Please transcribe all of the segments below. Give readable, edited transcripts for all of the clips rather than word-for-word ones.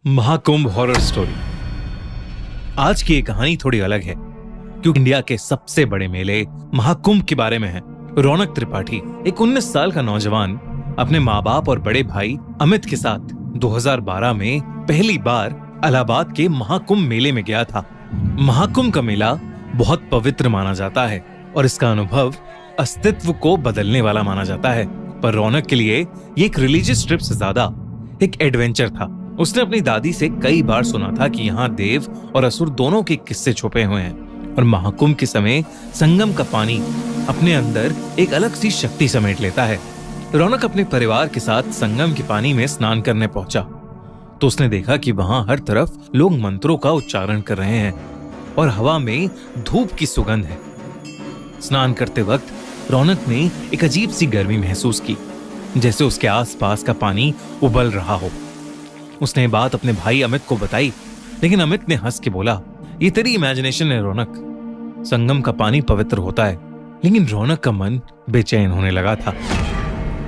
Mahakumbh horror story. आज की ये कहानी थोड़ी अलग है क्योंकि इंडिया के सबसे बड़े मेले महाकुंभ के बारे में है। रौनक त्रिपाठी एक 19 साल का नौजवान अपने माँ बाप और बड़े भाई अमित के साथ 2012 में पहली बार इलाहाबाद के महाकुंभ मेले में गया था। महाकुंभ का मेला बहुत पवित्र माना जाता है और इसका अनुभव अस्तित्व को बदलने वाला माना जाता है, पर रौनक के लिए ये एक रिलीजियस ट्रिप से ज्यादा एक एडवेंचर था। उसने अपनी दादी से कई बार सुना था कि यहाँ देव और असुर दोनों के किस्से छुपे हुए हैं और महाकुंभ के समय संगम का पानी अपने अंदर एक अलग सी शक्ति समेट लेता है। रौनक अपने परिवार के साथ संगम के पानी में स्नान करने पहुंचा तो उसने देखा कि वहां हर तरफ लोग मंत्रों का उच्चारण कर रहे हैं और हवा में धूप की सुगंध है। स्नान करते वक्त रौनक ने एक अजीब सी गर्मी महसूस की, जैसे उसके आसपास का पानी उबल रहा हो। उसने ये बात अपने भाई अमित को बताई, लेकिन अमित ने हंस के बोला, ये तेरी इमेजिनेशन है रौनक, संगम का पानी पवित्र होता है। लेकिन रौनक का मन बेचैन होने लगा था।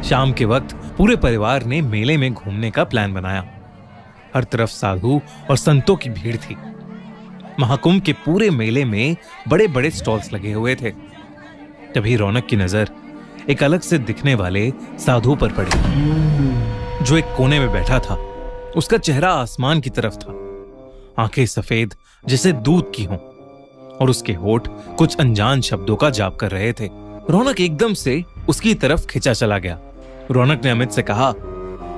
शाम के वक्त पूरे परिवार ने मेले में घूमने का प्लान बनाया। हर तरफ साधु और संतों की भीड़ थी। महाकुंभ के पूरे मेले में बड़े बड़े स्टॉल्स लगे हुए थे। तभी रौनक की नजर एक अलग से दिखने वाले साधु पर पड़ी, जो एक कोने में बैठा था। उसका चेहरा आसमान की तरफ था, आंखें सफेद जैसे दूध की हों और उसके होठ कुछ अनजान शब्दों का जाप कर रहे थे। रौनक एकदम से उसकी तरफ खिंचा चला गया। रौनक ने अमित से कहा,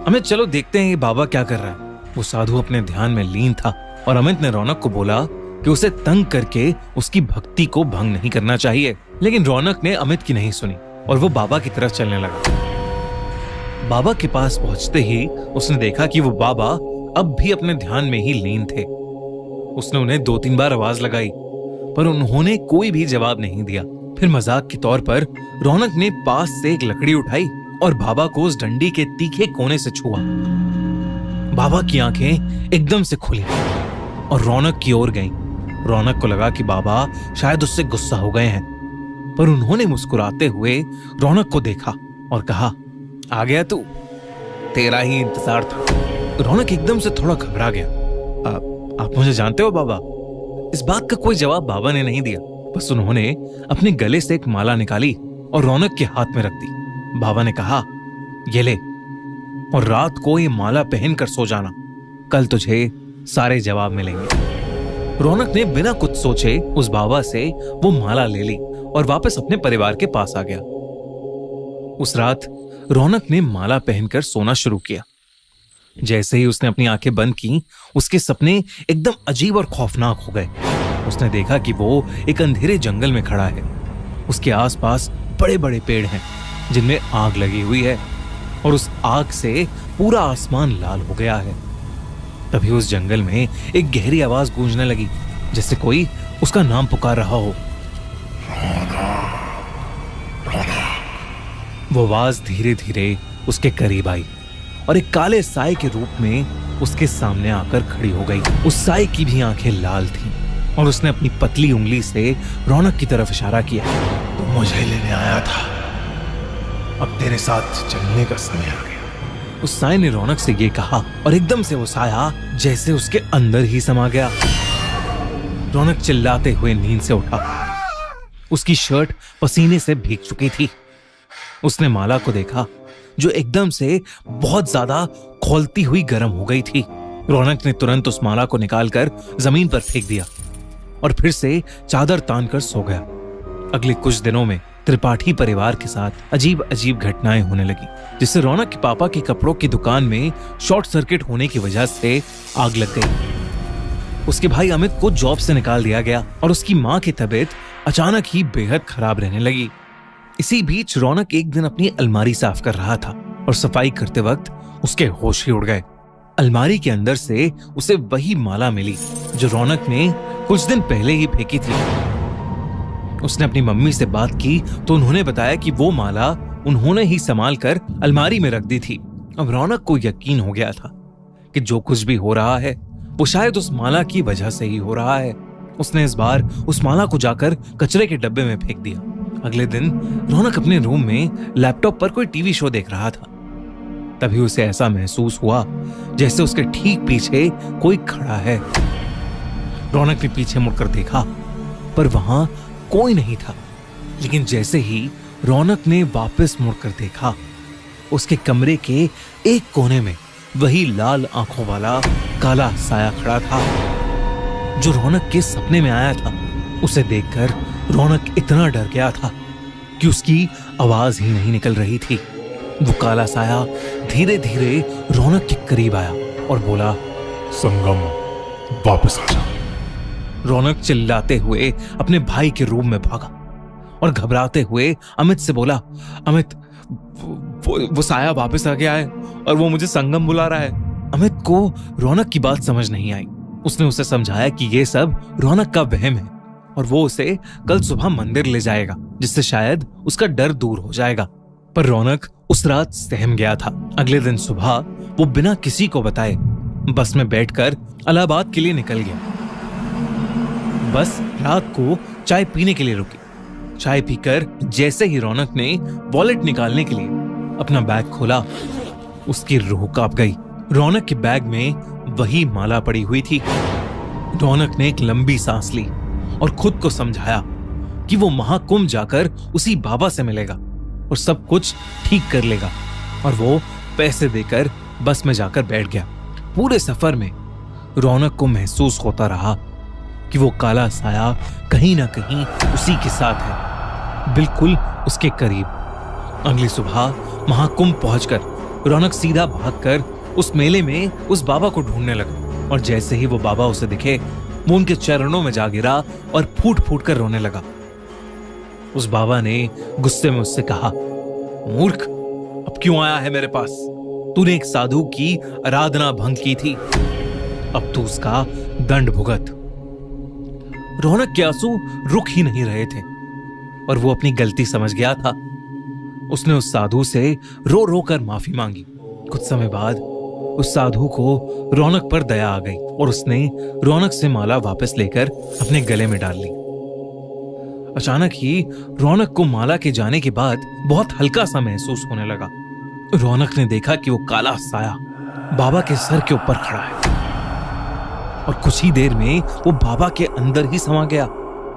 अमित चलो देखते हैं ये बाबा क्या कर रहा है। वो साधु अपने ध्यान में लीन था और अमित ने रौनक को बोला कि उसे तंग करके उसकी भक्ति को भंग नहीं करना चाहिए। लेकिन रौनक ने अमित की नहीं सुनी और वो बाबा की तरफ चलने लगा। बाबा के पास पहुंचते ही उसने देखा कि वो बाबा अब भी अपने ध्यान में ही लीन थे। उसने उन्हें 2-3 बार आवाज लगाई, पर उन्होंने कोई भी जवाब नहीं दिया। फिर मजाक के तौर पर रौनक ने पास से एक लकड़ी उठाई और बाबा को उस डंडी के तीखे कोने से छुआ। बाबा की आंखें एकदम से खुली और रौनक की ओर गईं। रौनक को लगा कि बाबा शायद उससे गुस्सा हो गए हैं, पर उन्होंने मुस्कुराते हुए रौनक को देखा और कहा, आ गया तू, तेरा ही इंतजार था। रौनक एकदम से थोड़ा घबरा गया। आप मुझे जानते हो बाबा? इस बात का कोई जवाब बाबा ने नहीं दिया। बस उन्होंने अपने गले से एक माला निकाली और रौनक के हाथ में रख दी। बाबा ने कहा, ये ले और रात को ये माला पहनकर सो जाना, कल तुझे सारे जवाब मिलेंगे। रौनक ने बिना कुछ सोचे उस बाबा से वो माला ले ली और वापस अपने परिवार के पास आ गया। उस रात रौनक ने माला पहनकर सोना शुरू किया। जैसे ही उसने अपनी आंखें बंद की, उसके सपने एकदम अजीब और खौफनाक हो गए। उसने देखा कि वो एक अंधेरे जंगल में खड़ा है। उसके आसपास बड़े बड़े पेड़ हैं जिनमें आग लगी हुई है और उस आग से पूरा आसमान लाल हो गया है। तभी उस जंगल में एक गहरी आवाज गूंजने लगी, जैसे कोई उसका नाम पुकार रहा हो। वो आवाज धीरे धीरे उसके करीब आई और एक काले साए के रूप में उसके सामने आकर खड़ी हो गई। उस साए की भी आंखें लाल थीं और उसने अपनी पतली उंगली से रौनक की तरफ इशारा किया। तो मुझे लेने आया था, अब तेरे साथ चलने का समय आ गया। उस साए ने रौनक से ये कहा और एकदम से वो साया जैसे उसके अंदर ही समा गया। रौनक चिल्लाते हुए नींद से उठा। उसकी शर्ट पसीने से भीग चुकी थी। उसने माला को देखा जो एकदम से बहुत ज्यादा खौलती हुई गर्म हो गई थी। रौनक ने तुरंत उस माला को निकालकर जमीन पर फेंक दिया और फिर से चादर तानकर सो गया। अगले कुछ दिनों में त्रिपाठी परिवार के साथ अजीब अजीब घटनाएं होने लगी, जिससे रौनक के पापा की कपड़ों की दुकान में शॉर्ट सर्किट होने की वजह से आग लग गई। उसके भाई अमित को जॉब से निकाल दिया गया और उसकी मां की तबीयत अचानक ही बेहद खराब रहने लगी। इसी बीच रौनक एक दिन अपनी अलमारी साफ कर रहा था और सफाई करते वक्त उसके होश ही उड़ गए। अलमारी के अंदर से उसे वही माला मिली जो रौनक ने कुछ दिन पहले ही फेंकी थी। उसने अपनी मम्मी से बात की तो उन्होंने बताया कि वो माला उन्होंने ही संभाल कर अलमारी में रख दी थी। अब रौनक को यकीन हो गया था कि जो कुछ भी हो रहा है वो शायद उस माला की वजह से ही हो रहा है। उसने इस बार उस माला को जाकर कचरे के डब्बे में फेंक दिया। अगले दिन रौनक अपने रूम में लैपटॉप पर कोई टीवी शो देख रहा था। तभी उसे ऐसा महसूस हुआ जैसे उसके ठीक पीछे कोई खड़ा है। रौनक ने पीछे मुड़कर देखा पर वहां कोई नहीं था। लेकिन जैसे ही रौनक ने वापस मुड़कर देखा, उसके कमरे के एक कोने में वही लाल आंखों वाला काला साया खड़ा था जो रौनक के सपने में आया था। उसे देखकर रौनक इतना डर गया था कि उसकी आवाज ही नहीं निकल रही थी। वो काला साया धीरे धीरे रौनक के करीब आया और बोला, संगम, वापस आ जा। रौनक चिल्लाते हुए अपने भाई के रूम में भागा और घबराते हुए अमित से बोला, अमित, वो साया वापस आ गया है और वो मुझे संगम बुला रहा है। अमित को रौनक की बात समझ नहीं आई। उसने उसे समझाया कि ये सब रौनक का वहम है और वो उसे कल सुबह मंदिर ले जाएगा, जिससे शायद उसका डर दूर हो जाएगा। पर रौनक उस रात सहम गया था। अगले दिन सुबह वो बिना किसी को बताए बस में बैठकर इलाहाबाद के लिए निकल गया। बस रात को चाय पीने के लिए रुकी। चाय पीकर जैसे ही रौनक ने वॉलेट निकालने के लिए अपना बैग खोला, उसकी रूह कांप गई। रौनक के बैग में वही माला पड़ी हुई थी। रौनक ने एक लंबी सांस ली और खुद को समझाया कि वो महाकुंभ जाकर उसी बाबा से मिलेगा और सब कुछ ठीक कर लेगा। और वो पैसे देकर बस में जाकर बैठ गया। पूरे सफर में रौनक को महसूस होता रहा कि वो काला साया कहीं ना कहीं उसी के साथ है, बिल्कुल उसके करीब। अगली सुबह महाकुंभ पहुंचकर रौनक सीधा भागकर उस मेले में उस बाबा को ढूंढने लगा। और जैसे ही वो बाबा उसे दिखे, वो उनके चरणों में जा गिरा और फूट फूट कर रोने लगा। उस बाबा ने गुस्से में उससे कहा, मूर्ख, अब क्यों आया है मेरे पास? तूने एक साधु की आराधना भंग की थी, अब तू उसका दंड भुगत। रौनक के आंसू रुक ही नहीं रहे थे और वो अपनी गलती समझ गया था। उसने उस साधु से रो रो कर माफी मांगी। कुछ समय बाद उस साधु को रौनक पर दया आ गई और उसने रौनक से माला वापस लेकर अपने गले में डाल ली। अचानक ही रौनक को माला के जाने के बाद बहुत हल्का सा महसूस होने लगा। रौनक ने देखा कि वो काला साया बाबा के सर के ऊपर खड़ा है और कुछ ही देर में वो बाबा के अंदर ही समा गया।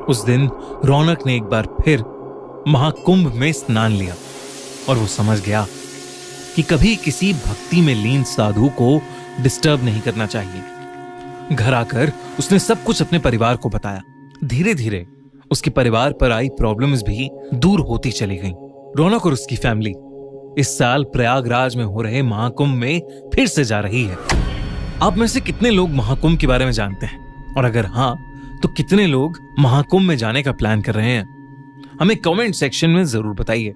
उस दिन रौनक ने एक बार फिर महाकुंभ में स्नान लिया और वो समझ गया कि कभी किसी भक्ति में लीन साधु को डिस्टर्ब नहीं करना चाहिए। घर आकर उसने सब कुछ अपने परिवार को बताया। धीरे धीरे उसके परिवार पर आई प्रॉब्लम्स भी दूर होती चली गईं। रौनक और उसकी फैमिली इस साल प्रयागराज में हो रहे महाकुंभ में फिर से जा रही है। आप में से कितने लोग महाकुंभ के बारे में जानते हैं? और अगर हाँ, तो कितने लोग महाकुंभ में जाने का प्लान कर रहे हैं? हमें कमेंट सेक्शन में जरूर बताइए।